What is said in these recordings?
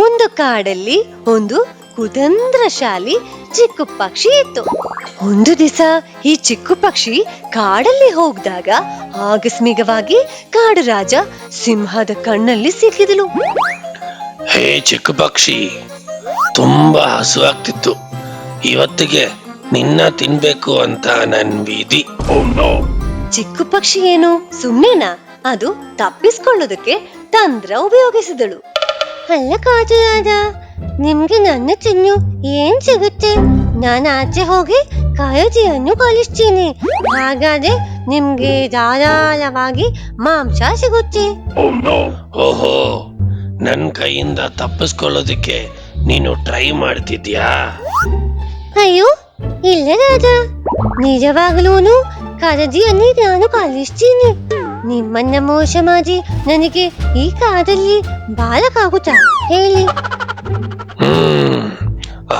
ಒಂದು ಕಾಡಲ್ಲಿ ಒಂದು ಕುತಂತ್ರಶಾಲಿ ಚಿಕ್ಕ ಪಕ್ಷಿ ಇತ್ತು. ಒಂದು ದಿವಸ ಈ ಚಿಕ್ಕ ಪಕ್ಷಿ ಕಾಡಲ್ಲಿ ಹೋಗ್ದಾಗ ಆಕಸ್ಮಿಕವಾಗಿ ಕಾಡು ರಾಜ ಸಿಂಹದ ಕಣ್ಣಲ್ಲಿ ಸಿಕ್ಕಿದಳು. ಹೇ ಚಿಕ್ಕ ಪಕ್ಷಿ, ತುಂಬಾ ಹಸುವಾಗ್ತಿತ್ತು. ಇವತ್ತಿಗೆ ನಿನ್ನ ತಿನ್ಬೇಕು ಅಂತ ನನ್ ವಿಧಿ. ಚಿಕ್ಕ ಪಕ್ಷಿ ಏನು ಸುಮ್ನೆನಾ? ಅದು ತಪ್ಪಿಸ್ಕೊಳ್ಳೋದಕ್ಕೆ ತಂತ್ರ ಉಪಯೋಗಿಸಿದಳು. ಅಲ್ಲ ಕಾಡು ರಾಜ, ನಿಮ್ಗೆ ನನ್ನ ತಿನ್ನು ಏನ್ ಸಿಗುತ್ತೆ? ನಾನು ಆಚೆ ಹೋಗಿ ಕಾಳಜಿಯನ್ನು ಕಳಿಸ್ತೀನಿ. ಹಾಗಾದ್ರೆ ನಿಮ್ಗೆ ಧಾರಾಳವಾಗಿ ಮಾಂಸ ಸಿಗುತ್ತೆ. ಓಹೋ, ನನ್ ಕೈಯಿಂದ ತಪ್ಪಿಸ್ಕೊಳ್ಳೋದಕ್ಕೆ ನೀನು ಟ್ರೈ ಮಾಡ್ತಿದ್ಯಾ? ಅಯ್ಯೋ ಇಲ್ಲ ರಾಜ, ನಿಜವಾಗ್ಲೂನು ಕಾಳಜಿಯನ್ನು ನಾನು ಕಳಿಸ್ತೀನಿ. ನಿಮ್ಮನ್ನ ಮೋಸ ಮಾಡಿ ನನಗೆ ಈ ಕಾಡಲ್ಲಿ ಬಾಳಕ್ಕಾಗುತ್ತಾ ಹೇಳಿ?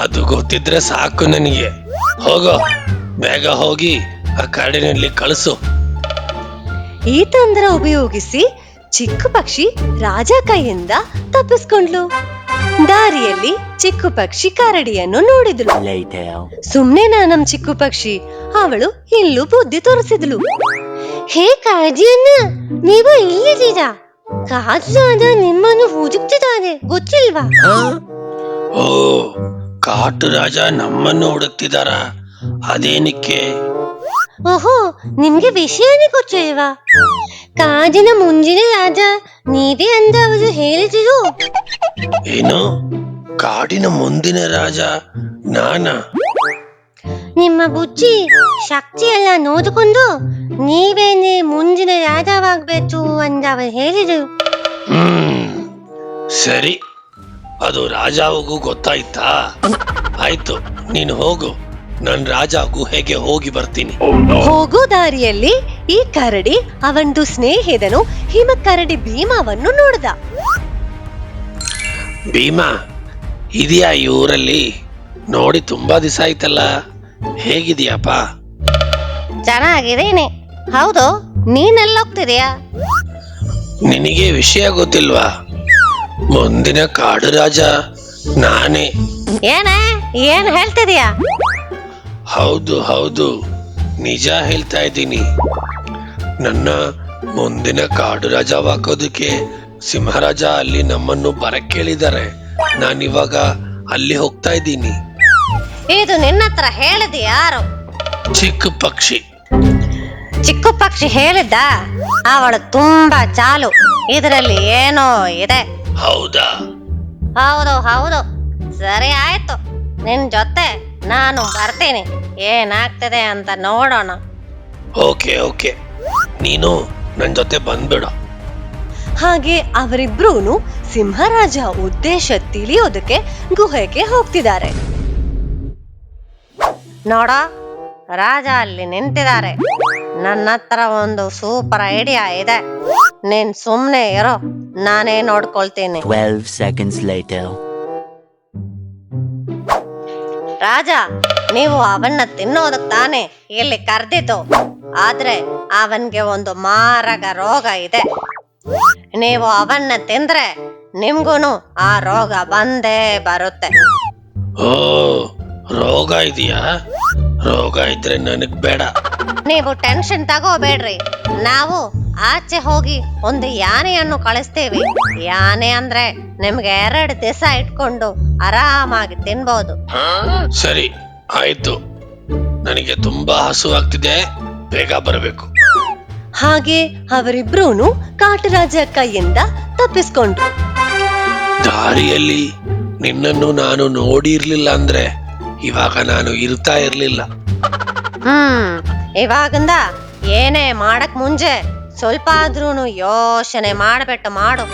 ಅದು ಗೊತ್ತಿದ್ರೆ ಸಾಕು ನನಗೆ. ಹೋಗೋ, ಬೇಗ ಹೋಗಿ ಆ ಕಾಡಿನಲ್ಲಿ ಕಳಿಸು. ಈ ತಂತ್ರ ಉಪಯೋಗಿಸಿ ಚಿಕ್ಕ ಪಕ್ಷಿ ರಾಜ ಕೈಯಿಂದ ತಪ್ಪಿಸ್ಕೊಂಡ್ಲು. ದಾರಿಯಲ್ಲಿ ಚಿಕ್ಕ ಪಕ್ಷಿ ಕರಡಿಯನ್ನು ನೋಡಿದ್ಳು. ಸುಮ್ನೆನಾ ನಮ್ ಚಿಕ್ಕ ಪಕ್ಷಿ? ಅವಳು ಇಲ್ಲೂ ಬುದ್ಧಿ ತೋರಿಸಿದ್ಲು. ಹೇ ಕಾಳಜಿಯನ್ನ, ನೀವು ಇಲ್ಲಿದ್ದೀರಾ? ಕಾಜಾದ ನಿಮ್ಮನ್ನು ಹುಡುಕ್ತಿದ್ದಾರೆ, ಗೊತ್ತಿಲ್ವಾ? ಓ, ಕಾಟು ರಾಜ ನಮ್ಮನ್ನು ಹುಡುಕ್ತಿದಾರ? ಅದೇನಕ್ಕೆ? ಓಹೋ, ನಿಮ್ಗೆ ವಿಷಯನೇ ಗೊತ್ತಿಲ್ವಾ? ಕಾಡಿನ ಮುಂದಿನ ರಾಜ ನೀವೇ ಅಂತ ಅವರು ಹೇಳಿದ್ರು. ಏನು? ಕಾಡಿನ ಮುಂದಿನ ರಾಜ ನಾನಾ? ನಿಮ್ಮ ಬುದ್ಧಿ ಶಕ್ತಿ ಎಲ್ಲ ನೋಡಿಕೊಂಡು ನೀವೇನೆ ಮುಂದಿನ ರಾಜವಾಗ್ಬೇಕು ಅಂತ ಅವರು ಹೇಳಿದ್ರು. ಸರಿ, ಅದು ರಾಜಾಗೂ ಗೊತ್ತಾಯ್ತಾ? ಆಯ್ತು, ನೀನು ಹೋಗು, ನನ್ ರಾಜ ಗುಹೆಗೆ ಹೋಗಿ ಬರ್ತೀನಿ. ಹೋಗೋ ದಾರಿಯಲ್ಲಿ ಈ ಕರಡಿ ಅವಂದು ಸ್ನೇಹಿತನು ಹಿಮ ಕರಡಿ ಭೀಮವನ್ನು ನೋಡ್ದ. ಭೀಮಾ, ಇದೆಯಾ ಈ ಊರಲ್ಲಿ? ನೋಡಿ ತುಂಬಾ ದಿವಸ ಆಯ್ತಲ್ಲ, ಹೇಗಿದೆಯಪ್ಪ? ಚೆನ್ನಾಗಿದ್ದೀನಿ. ಹೌದು, ನೀನೆಲ್ಲೋಗ್ತಿದೀಯಾ? ನಿನಗೆ ವಿಷಯ ಗೊತ್ತಿಲ್ವಾ? ಮುಂದಿನ ಕಾಡು ರಾಜ ನಾನೇ. ಏನ್ ಹೇಳ್ತಿದೀಯಾ? ಹೌದು ಹೌದು, ನಿಜ ಹೇಳ್ತಾ ಇದ್ದೀನಿ. ನನ್ನ ಮುಂದಿನ ಕಾಡು ರಾಜವಾಗೋದಕ್ಕೆ ಸಿಂಹರಾಜ ಅಲ್ಲಿ ನಮ್ಮನ್ನು ಬರಕ್ಕೆ ಹೇಳಿದ್ದಾರೆ. ನಾನಿವಾಗ ಅಲ್ಲಿ ಹೋಗ್ತಾ ಇದ್ದೀನಿ. ಇದು ನಿನ್ನ ಹತ್ರ ಹೇಳಿದ ಯಾರು? ಚಿಕ್ಕ ಪಕ್ಷಿ. ಚಿಕ್ಕ ಪಕ್ಷಿ ಹೇಳಿದ್ದ? ಅವಳು ತುಂಬಾ ಚಾಲು, ಇದರಲ್ಲಿ ಏನೋ ಇದೆ. ಹೌದಾ? ಹೌದು ಹೌದು, ಸರಿ ಆಯ್ತು, ನಿನ್ ಜೊತೆ ನಾನು ಬರ್ತೀನಿ. ಏನಾಗ್ತದೆ ಅಂತ ನೋಡೋಣ. ಓಕೆ ಓಕೆ, ನೀನು ನನ್ ಜೊತೆ ಬಂದ್ಬಿಡು. ಹಾಗೆ ಅವರಿಬ್ರೂನು ಸಿಂಹರಾಜ ಉದ್ದೇಶ ತಿಳಿಯೋದಕ್ಕೆ ಗುಹೆಗೆ ಹೋಗ್ತಿದ್ದಾರೆ. ನೋಡ, ರಾಜ ಅಲ್ಲಿ ನಿಂತಿದ್ದಾರೆ. ನನ್ನ ಹತ್ರ ಒಂದು ಸೂಪರ್ ಐಡಿಯಾ ಇದೆ. ನೀನ್ ಸುಮ್ನೆ ಇರೋ, ನಾನೇ ನೋಡ್ಕೊಳ್ತೀನಿ. 12 seconds later. ರಾಜ, ನೀವು ಅವನ್ನ ತಿನ್ನೋದಕ್ ತಾನೆ ಇಲ್ಲಿ ಕರೆದಿದ್ದು. ಆದ್ರೆ ಅವನ್ಗೆ ಒಂದು ಮಾರಕ ರೋಗ ಇದೆ. ನೀವು ಅವನ್ನ ತಿಂದ್ರೆ ನಿಮ್ಗೂನು ಆ ರೋಗ ಬಂದೇ ಬರುತ್ತೆ. ಓ, ರೋಗ ಇದೆಯಾ? ರೋಗ ಇದ್ರೆ ನನಗ್ ಬೇಡ. ನೀವು ಟೆನ್ಷನ್ ತಗೋಬೇಡ್ರಿ. ನಾವು ಆಚೆ ಹೋಗಿ ಒಂದು ಯಾನೆಯನ್ನು ಕಳಿಸ್ತೀವಿ. ಯಾನೆ ಅಂದ್ರೆ ನಿಮ್ಗೆ 2 ದಿವಸ ಇಟ್ಕೊಂಡು ಆರಾಮಾಗಿ ತಿನ್ಬಹುದು. ಸರಿ ಆಯ್ತು, ನನಗೆ ತುಂಬಾ ಹಸುವಾಗ್ತಿದೆ, ಬೇಗ ಬರಬೇಕು. ಹಾಗೆ ಅವರಿಬ್ರೂನು ಕಾಟರಾಜ ಕೈಯಿಂದ ತಪ್ಪಿಸ್ಕೊಂಡ್ರು. ದಾರಿಯಲ್ಲಿ ನಿನ್ನನ್ನು ನಾನು ನೋಡಿರ್ಲಿಲ್ಲ ಅಂದ್ರೆ ಇವಾಗ ನಾನು ಇರ್ತಾ ಇರ್ಲಿಲ್ಲ. ಇವಾಗಿಂದ ಏನೇ ಮಾಡಕ್ ಮುಂಚೆ ಸ್ವಲ್ಪ ಆದ್ರೂನು ಯೋಚನೆ ಮಾಡ್ಬಿಟ್ಟು ಮಾಡು.